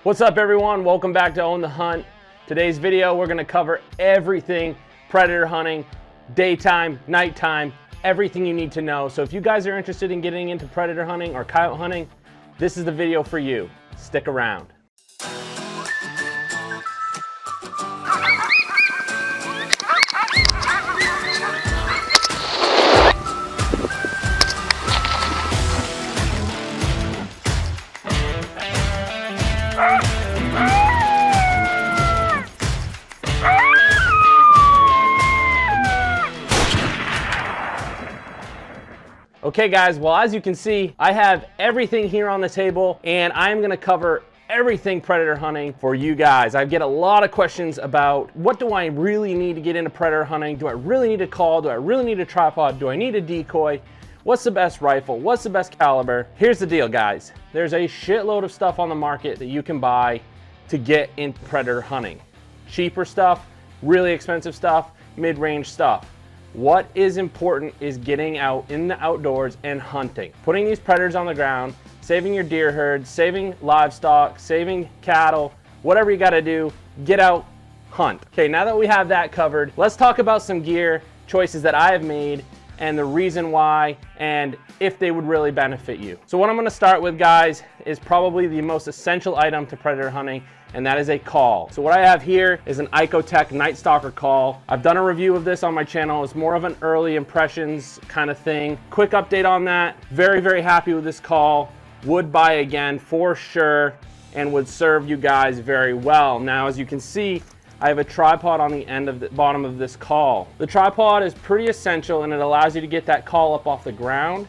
What's up everyone? Welcome back to Own the Hunt. Today's video, we're gonna cover everything predator hunting, daytime, nighttime, everything you need to know. So if you guys are interested in getting into predator hunting or coyote hunting, this is the video for you. Stick around. Okay guys, well as you can see, I have everything here on the table and I'm gonna cover everything predator hunting for you guys. I get a lot of questions about what do I really need to get into predator hunting? Do I really need a call? Do I really need a tripod? Do I need a decoy? What's the best rifle? What's the best caliber? Here's the deal guys. There's a shitload of stuff on the market that you can buy to get into predator hunting. Cheaper stuff, really expensive stuff, mid-range stuff. What is important is getting out in the outdoors and hunting. Putting these predators on the ground, saving your deer herd, saving livestock, saving cattle, whatever you gotta do, get out, hunt. Okay, now that we have that covered, let's talk about some gear choices that I have made and the reason why and if they would really benefit you. So what I'm gonna start with guys is probably the most essential item to predator hunting, and that is a call. So what I have here is an Icotech Night Stalker call. I've done a review of this on my channel. It's more of an early impressions kind of thing. Quick update on that. Very, very happy with this call. Would buy again for sure and would serve you guys very well. Now, as you can see, I have a tripod on the end of the bottom of this call. The tripod is pretty essential and it allows you to get that call up off the ground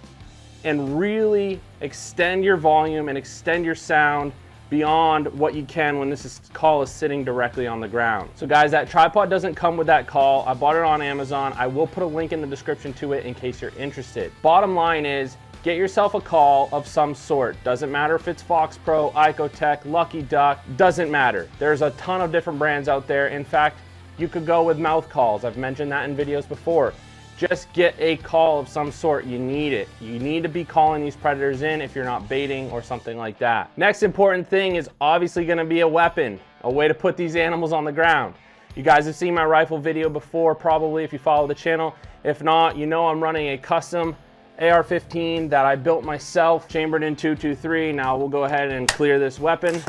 and really extend your volume and extend your sound beyond what you can when call is sitting directly on the ground. So guys, that tripod doesn't come with that call. I bought it on Amazon. I will put a link in the description to it in case you're interested. Bottom line is, get yourself a call of some sort. Doesn't matter if it's Fox Pro, Icotech, Lucky Duck, doesn't matter. There's a ton of different brands out there. In fact, you could go with mouth calls. I've mentioned that in videos before. Just get a call of some sort. You need it. You need to be calling these predators in if you're not baiting or something like that. Next important thing is obviously going to be a weapon, a way to put these animals on the ground. You guys have seen my rifle video before probably if you follow the channel. If not, you know I'm running a custom AR-15 that I built myself, chambered in 223. Now we'll go ahead and clear this weapon.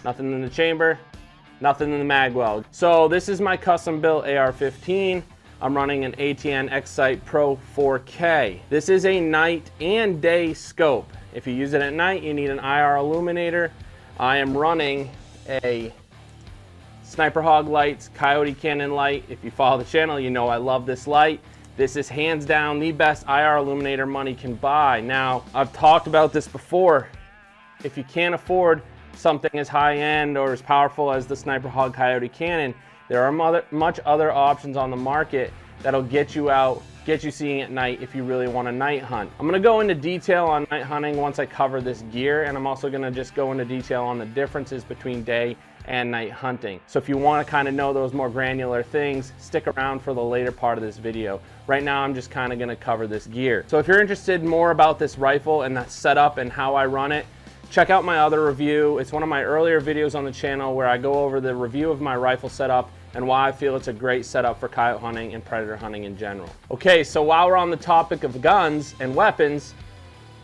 Nothing in the chamber, nothing in the mag well. So this is my custom built AR-15. I'm running an ATN X-Sight Pro 4K. This is a night and day scope. If you use it at night, you need an IR illuminator. I am running a Sniper Hog Lights Coyote Cannon light. If you follow the channel, you know I love this light. This is hands down the best IR illuminator money can buy. Now, I've talked about this before. If you can't afford something as high-end or as powerful as the Sniper Hog Coyote Cannon, there are much other options on the market that'll get you out, get you seeing at night if you really want to night hunt. I'm going to go into detail on night hunting once I cover this gear, and I'm also going to just go into detail on the differences between day and night hunting. So if you want to kind of know those more granular things, stick around for the later part of this video. Right now I'm just kind of going to cover this gear. So if you're interested more about this rifle and that setup and how I run it, check out my other review. It's one of my earlier videos on the channel where I go over the review of my rifle setup and why I feel it's a great setup for coyote hunting and predator hunting in general. Okay, so while we're on the topic of guns and weapons,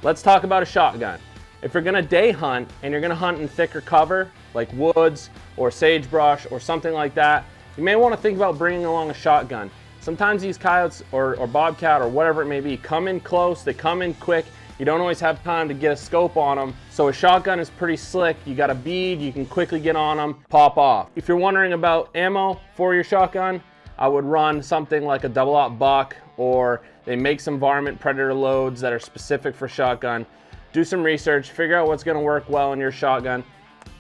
let's talk about a shotgun. If you're gonna day hunt and you're gonna hunt in thicker cover, like woods or sagebrush or something like that, you may wanna think about bringing along a shotgun. Sometimes these coyotes or bobcat or whatever it may be come in close, they come in quick, you don't always have time to get a scope on them. So a shotgun is pretty slick. You got a bead, you can quickly get on them, pop off. If you're wondering about ammo for your shotgun, I would run something like a double-aught buck, or they make some varmint predator loads that are specific for shotgun. Do some research, figure out what's gonna work well in your shotgun.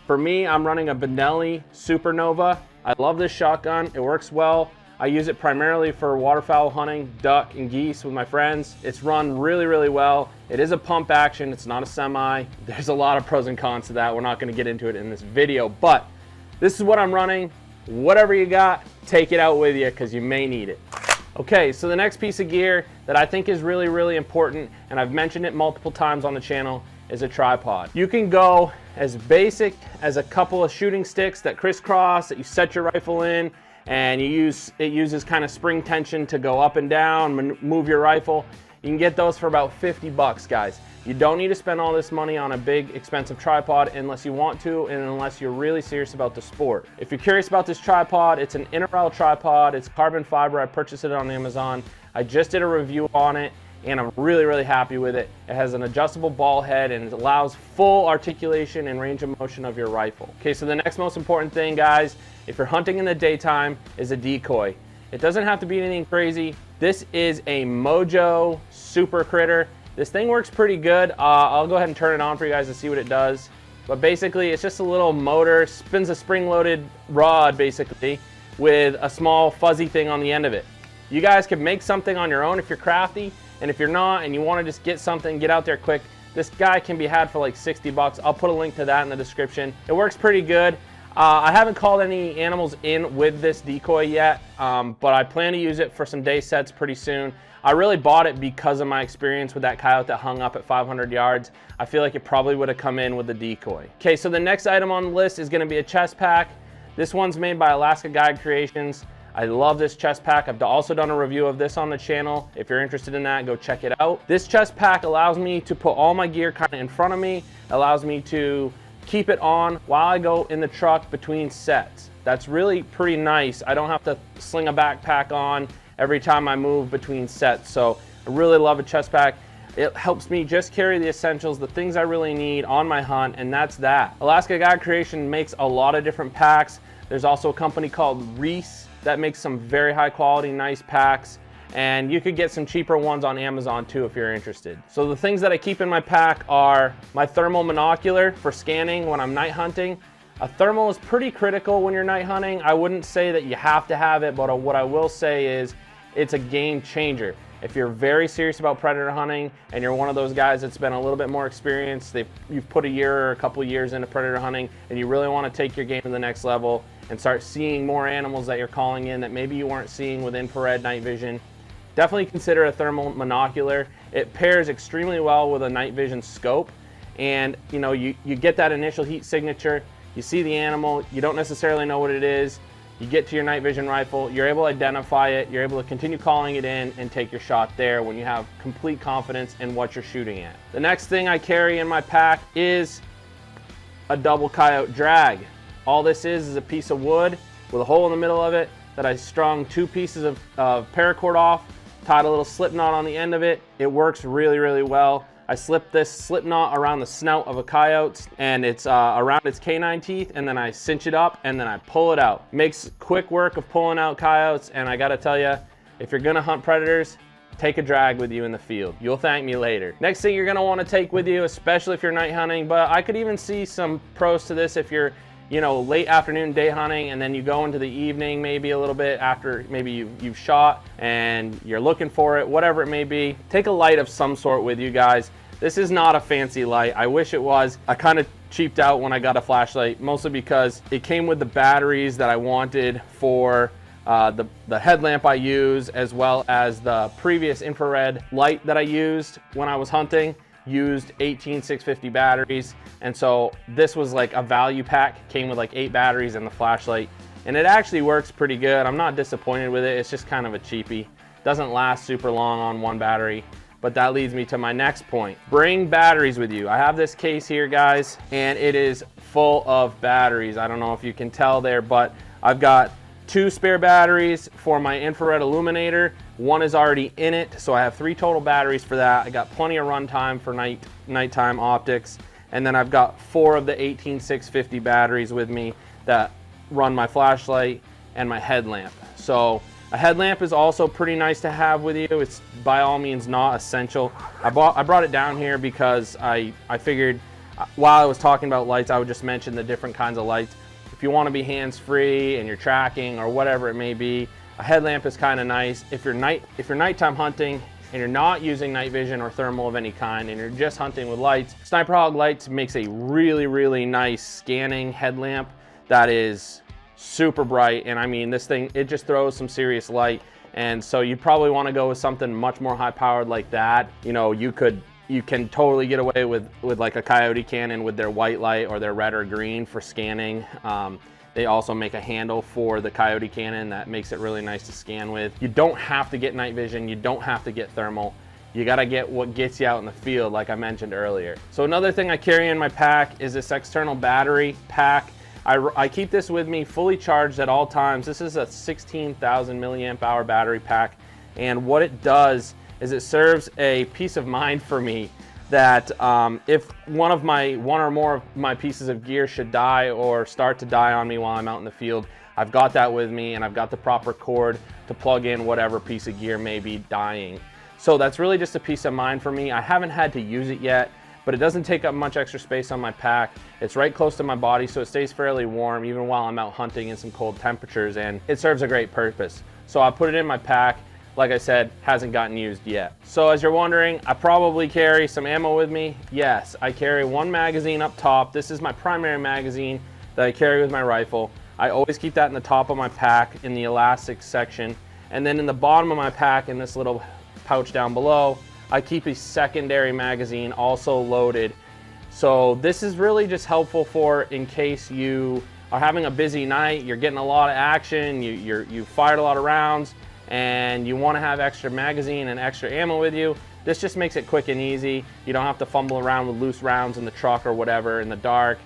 For me, I'm running a Benelli Supernova. I love this shotgun, it works well. I use it primarily for waterfowl hunting, duck and geese with my friends. It's run really, really well. It is a pump action, it's not a semi. There's a lot of pros and cons to that. We're not gonna get into it in this video, but this is what I'm running. Whatever you got, take it out with you because you may need it. Okay, so the next piece of gear that I think is really, really important, and I've mentioned it multiple times on the channel, is a tripod. You can go as basic as a couple of shooting sticks that crisscross that you set your rifle in, and it uses kind of spring tension to go up and down, move your rifle. You can get those for about 50 bucks, guys. You don't need to spend all this money on a big expensive tripod unless you want to and unless you're really serious about the sport. If you're curious about this tripod, it's an innorel tripod. It's carbon fiber. I purchased it on Amazon. I just did a review on it and I'm really, really happy with it. It has an adjustable ball head and it allows full articulation and range of motion of your rifle. Okay, so the next most important thing, guys, if you're hunting in the daytime, is a decoy. It doesn't have to be anything crazy. This is a Mojo Super Critter. This thing works pretty good. I'll go ahead and turn it on for you guys to see what it does. But basically, it's just a little motor, spins a spring-loaded rod, basically, with a small fuzzy thing on the end of it. You guys can make something on your own if you're crafty, and if you're not, and you want to just get something, get out there quick, this guy can be had for like 60 bucks. I'll put a link to that in the description. It works pretty good. I haven't called any animals in with this decoy yet, but I plan to use it for some day sets pretty soon. I really bought it because of my experience with that coyote that hung up at 500 yards. I feel like it probably would have come in with the decoy. Okay, so the next item on the list is gonna be a chest pack. This one's made by Alaska Guide Creations. I love this chest pack. I've also done a review of this on the channel. If you're interested in that, go check it out. This chest pack allows me to put all my gear kind of in front of me, allows me to keep it on while I go in the truck between sets. That's really pretty nice. I don't have to sling a backpack on every time I move between sets. So I really love a chest pack. It helps me just carry the essentials, the things I really need on my hunt, and that's that. Alaska Guide Creation makes a lot of different packs. There's also a company called Reese that makes some very high quality, nice packs. And you could get some cheaper ones on Amazon too if you're interested. So the things that I keep in my pack are my thermal monocular for scanning when I'm night hunting. A thermal is pretty critical when you're night hunting. I wouldn't say that you have to have it, but what I will say is it's a game changer. If you're very serious about predator hunting and you're one of those guys that's been a little bit more experienced, you've put a year or a couple of years into predator hunting and you really want to take your game to the next level and start seeing more animals that you're calling in that maybe you weren't seeing with infrared night vision, definitely consider a thermal monocular. It pairs extremely well with a night vision scope, and you get that initial heat signature, you see the animal, you don't necessarily know what it is, you get to your night vision rifle, you're able to identify it, you're able to continue calling it in and take your shot there when you have complete confidence in what you're shooting at. The next thing I carry in my pack is a double coyote drag. All this is a piece of wood with a hole in the middle of it that I strung 2 pieces of paracord off, tied a little slip knot on the end of it. It works really, really well. I slip this slip knot around the snout of a coyote and it's around its canine teeth, and then I cinch it up and then I pull it out. Makes quick work of pulling out coyotes, and I gotta tell you, if you're gonna hunt predators, take a drag with you in the field. You'll thank me later. Next thing you're gonna wanna take with you, especially if you're night hunting, but I could even see some pros to this if you're late afternoon day hunting and then you go into the evening maybe a little bit after maybe you've shot and you're looking for it, whatever it may be. Take a light of some sort with you guys. This is not a fancy light. I wish it was. I kind of cheaped out when I got a flashlight, mostly because it came with the batteries that I wanted for the headlamp I use, as well as the previous infrared light that I used when I was hunting. Used 18650 batteries, and so this was like a value pack, came with like 8 batteries and the flashlight, and it actually works pretty good. I'm not disappointed with it. It's just kind of a cheapie. Doesn't last super long on one battery. But that leads me to my next point. Bring batteries with you. I have this case here, guys, and it is full of batteries. I don't know if you can tell there, but I've got 2 spare batteries for my infrared illuminator. 1 is already in it, so I have 3 total batteries for that. I got plenty of runtime for nighttime optics. And then I've got 4 of the 18650 batteries with me that run my flashlight and my headlamp. So a headlamp is also pretty nice to have with you. It's by all means not essential. I brought it down here because I figured while I was talking about lights, I would just mention the different kinds of lights. If you want to be hands-free and you're tracking or whatever it may be, a headlamp is kind of nice. If you're nighttime hunting and you're not using night vision or thermal of any kind and you're just hunting with lights, Sniper Hog Lights makes a really, really nice scanning headlamp that is super bright. And I mean, this thing, it just throws some serious light. And so you probably want to go with something much more high powered like that. You could you can totally get away with like a Coyote cannon with their white light or their red or green for scanning. They also make a handle for the Coyote cannon that makes it really nice to scan with. You don't have to get night vision. You don't have to get thermal. You gotta get what gets you out in the field, like I mentioned earlier. So another thing I carry in my pack is this external battery pack. I keep this with me fully charged at all times. This is a 16,000 milliamp hour battery pack. And what it does is it serves a peace of mind for me that if one or more of my pieces of gear should die or start to die on me while I'm out in the field, I've got that with me and I've got the proper cord to plug in whatever piece of gear may be dying. So that's really just a peace of mind for me. I haven't had to use it yet, but it doesn't take up much extra space on my pack. It's right close to my body, so it stays fairly warm even while I'm out hunting in some cold temperatures, and it serves a great purpose. So I put it in my pack. Like I said, hasn't gotten used yet. So as you're wondering, I probably carry some ammo with me. Yes, I carry one magazine up top. This is my primary magazine that I carry with my rifle. I always keep that in the top of my pack in the elastic section. And then in the bottom of my pack, in this little pouch down below, I keep a secondary magazine also loaded. So this is really just helpful for in case you are having a busy night, you're getting a lot of action, you fired a lot of rounds, and you want to have extra magazine and extra ammo with you. This just makes it quick and easy. You don't have to fumble around with loose rounds in the truck or whatever in the dark.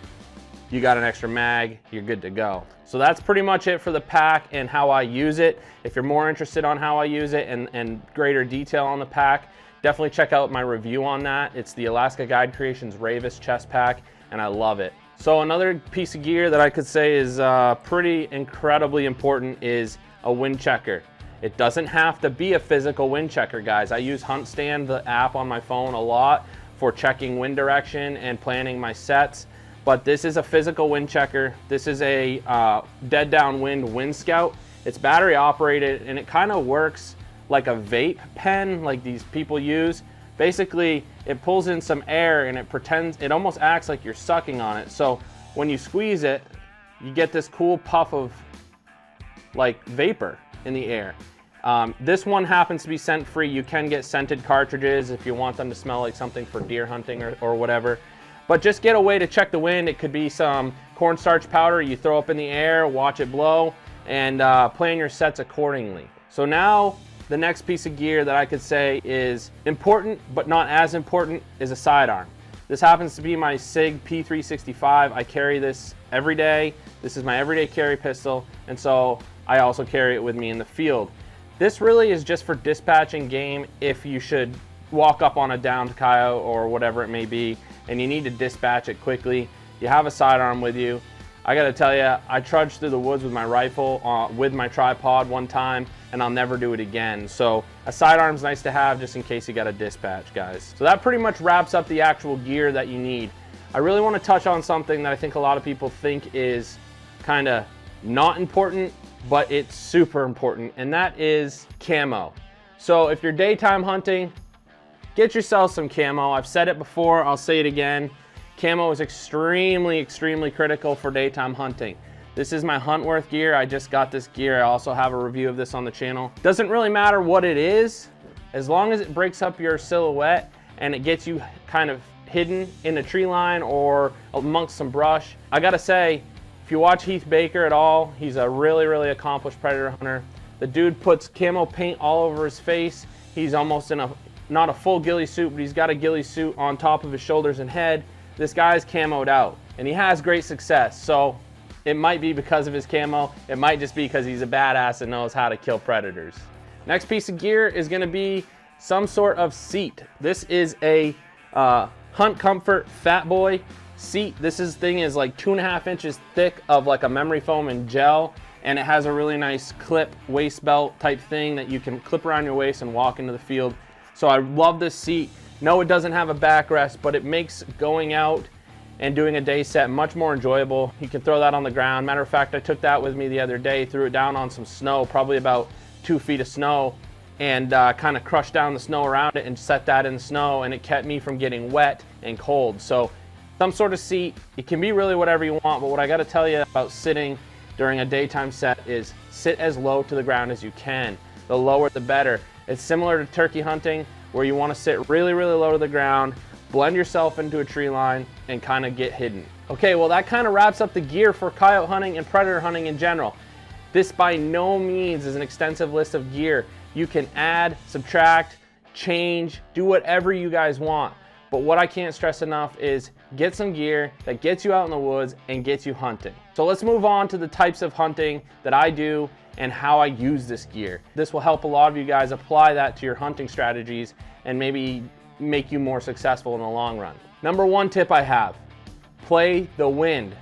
You got an extra mag, you're good to go. So that's pretty much it for the pack and how I use it. If you're more interested on how I use it and greater detail on the pack, definitely check out my review on that. It's the Alaska Guide Creations Ravis chest pack, and I love it. So another piece of gear that I could say is pretty incredibly important is a wind checker. It doesn't have to be a physical wind checker, guys. I use HuntStand, the app on my phone, a lot for checking wind direction and planning my sets. But this is a physical wind checker. This is a dead downwind wind scout. It's battery operated and it kind of works like a vape pen like these people use. Basically, it pulls in some air and it almost acts like you're sucking on it. So when you squeeze it, you get this cool puff of like vapor in the air. This one happens to be scent free. You can get scented cartridges if you want them to smell like something for deer hunting or whatever. But just get a way to check the wind. It could be some cornstarch powder you throw up in the air, watch it blow, and plan your sets accordingly. So now the next piece of gear that I could say is important but not as important is a sidearm. This happens to be my SIG P365. I carry this every day. This is my everyday carry pistol, and so I also carry it with me in the field. This really is just for dispatching game if you should walk up on a downed coyote or whatever it may be and you need to dispatch it quickly. You have a sidearm with you. I gotta tell you, I trudged through the woods with my rifle with my tripod one time, and I'll never do it again. So a sidearm's nice to have just in case you gotta dispatch, guys. So that pretty much wraps up the actual gear that you need. I really want to touch on something that I think a lot of people think is kind of not important, but it's super important, and that is camo. So if you're daytime hunting, get yourself some camo. I've said it before, I'll say it again. Camo is extremely, extremely critical for daytime hunting. This is my Huntworth gear. I just got this gear. I also have a review of this on the channel. Doesn't really matter what it is, as long as it breaks up your silhouette and it gets you kind of hidden in a tree line or amongst some brush. I gotta say, if you watch Heath Baker at all, he's a really, really accomplished predator hunter. The dude puts camo paint all over his face. He's almost in not a full ghillie suit, but he's got a ghillie suit on top of his shoulders and head. This guy's camoed out, and he has great success. So it might be because of his camo. It might just be because he's a badass and knows how to kill predators. Next piece of gear is gonna be some sort of seat. This is a Hunt Comfort Fat Boy seat. This thing is like 2.5 inches thick of like a memory foam and gel, and it has a really nice clip waist belt type thing that you can clip around your waist and walk into the field. So I love this seat. No, it doesn't have a backrest, but it makes going out and doing a day set much more enjoyable. You can throw that on the ground. Matter of fact, I took that with me the other day, threw it down on some snow, probably about 2 feet of snow, and kind of crushed down the snow around it and set that in the snow, and it kept me from getting wet and cold. So some sort of seat, it can be really whatever you want, but what I gotta tell you about sitting during a daytime set is sit as low to the ground as you can. The lower the better. It's similar to turkey hunting. where you want to sit really, really low to the ground, blend yourself into a tree line, and kind of get hidden. Okay, well that kind of wraps up the gear for coyote hunting and predator hunting in general. This by no means is an extensive list of gear. You can add, subtract, change, do whatever you guys want. But what I can't stress enough is get some gear that gets you out in the woods and gets you hunting. So let's move on to the types of hunting that I do and how I use this gear. This will help a lot of you guys apply that to your hunting strategies and maybe make you more successful in the long run. Number one tip I have, play the wind.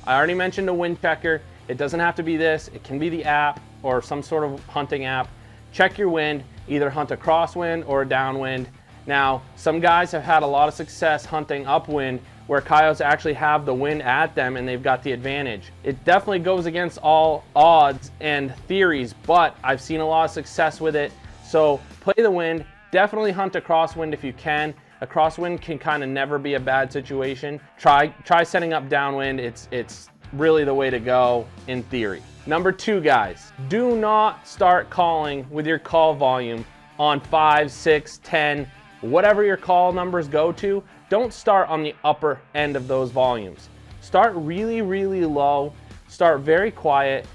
I already mentioned a wind checker. It doesn't have to be this. It can be the app or some sort of hunting app. Check your wind, either hunt a crosswind or a downwind. Now, some guys have had a lot of success hunting upwind where coyotes actually have the wind at them and they've got the advantage. It definitely goes against all odds and theories, but I've seen a lot of success with it. So play the wind, definitely hunt a crosswind if you can. A crosswind can kind of never be a bad situation. Try setting up downwind. It's really the way to go in theory. Number two, guys, do not start calling with your call volume on 5, 6, 10, whatever your call numbers go to. Don't start on the upper end of those volumes. Start really, really low. Start very quiet.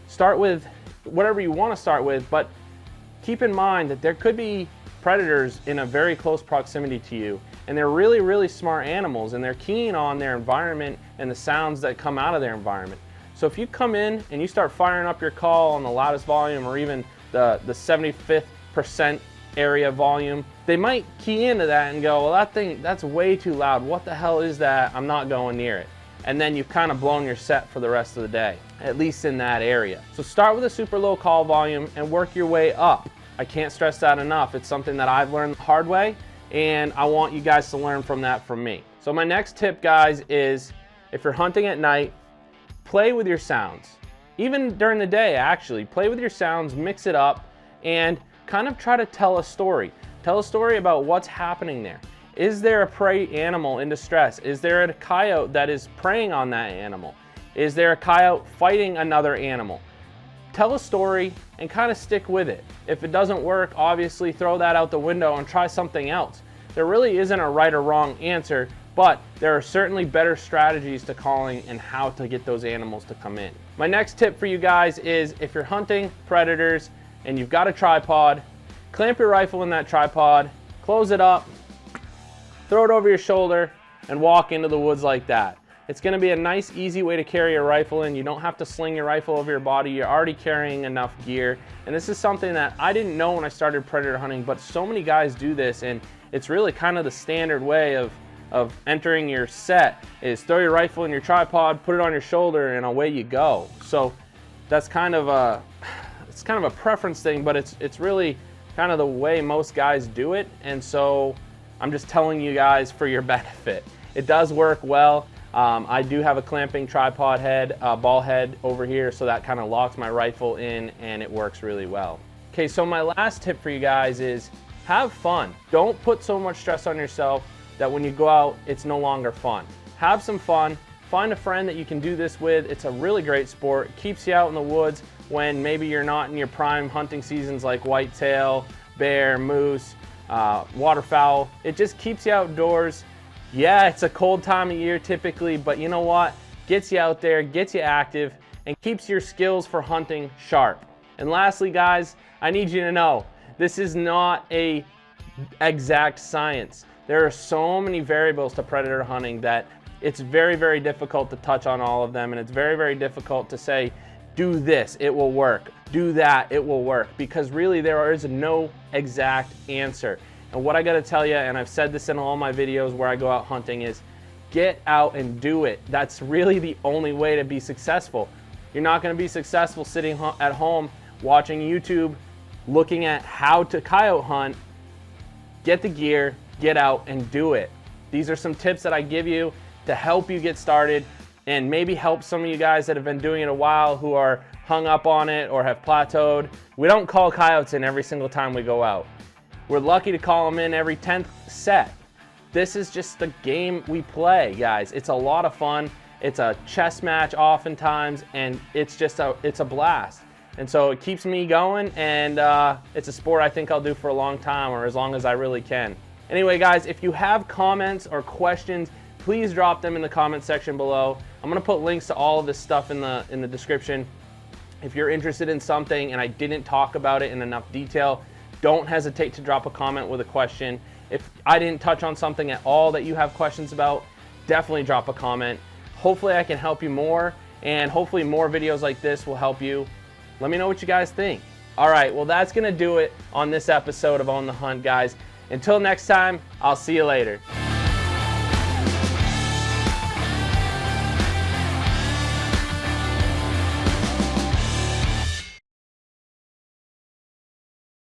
Start with whatever you want to start with, but keep in mind that there could be predators in a very close proximity to you, and they're really, really smart animals, and they're keen on their environment and the sounds that come out of their environment. So if you come in and you start firing up your call on the loudest volume or even the 75th percent area volume, they might key into that and go, well, that's way too loud. What the hell is that? I'm not going near it. And then you've kind of blown your set for the rest of the day, at least in that area. So start with a super low call volume and work your way up. I can't stress that enough. It's something that I've learned the hard way, and I want you guys to learn from that from me. So my next tip, guys, is if you're hunting at night, play with your sounds. Even during the day, actually, play with your sounds, mix it up, and kind of try to tell a story. Tell a story about what's happening there. Is there a prey animal in distress? Is there a coyote that is preying on that animal? Is there a coyote fighting another animal? Tell a story and kind of stick with it. If it doesn't work, obviously throw that out the window and try something else. There really isn't a right or wrong answer, but there are certainly better strategies to calling and how to get those animals to come in. My next tip for you guys is if you're hunting predators and you've got a tripod, clamp your rifle in that tripod, close it up, throw it over your shoulder, and walk into the woods like that. It's gonna be a nice, easy way to carry your rifle in. You don't have to sling your rifle over your body. You're already carrying enough gear. And this is something that I didn't know when I started predator hunting, but so many guys do this, and it's really kind of the standard way of entering your set is throw your rifle in your tripod, put it on your shoulder, and away you go. So that's kind of a preference thing, but it's really kind of the way most guys do it. And so I'm just telling you guys for your benefit. It does work well. I do have a clamping tripod head, ball head over here, so that kind of locks my rifle in and it works really well. Okay, so my last tip for you guys is have fun. Don't put so much stress on yourself that when you go out, it's no longer fun. Have some fun. Find a friend that you can do this with. It's a really great sport. It keeps you out in the woods when maybe you're not in your prime hunting seasons like whitetail, bear, moose, waterfowl. It just keeps you outdoors. Yeah, it's a cold time of year typically, but you know what? Gets you out there, gets you active, and keeps your skills for hunting sharp. And lastly, guys, I need you to know, this is not a exact science. There are so many variables to predator hunting that it's very, very difficult to touch on all of them, and it's very, very difficult to say, do this, it will work. Do that, it will work. Because really there is no exact answer. And what I gotta tell you, and I've said this in all my videos where I go out hunting, is get out and do it. That's really the only way to be successful. You're not gonna be successful sitting at home watching YouTube, looking at how to coyote hunt. Get the gear, get out and do it. These are some tips that I give you to help you get started and maybe help some of you guys that have been doing it a while who are hung up on it or have plateaued. We don't call coyotes in every single time we go out. We're lucky to call them in every 10th set. This is just the game we play, guys. It's a lot of fun. It's a chess match oftentimes, and it's a blast. And so it keeps me going, and it's a sport I think I'll do for a long time, or as long as I really can. Anyway, guys, if you have comments or questions, please drop them in the comment section below. I'm gonna put links to all of this stuff in the description. If you're interested in something and I didn't talk about it in enough detail, don't hesitate to drop a comment with a question. If I didn't touch on something at all that you have questions about, definitely drop a comment. Hopefully I can help you more, and hopefully more videos like this will help you. Let me know what you guys think. All right, well, that's gonna do it on this episode of On the Hunt, guys. Until next time, I'll see you later.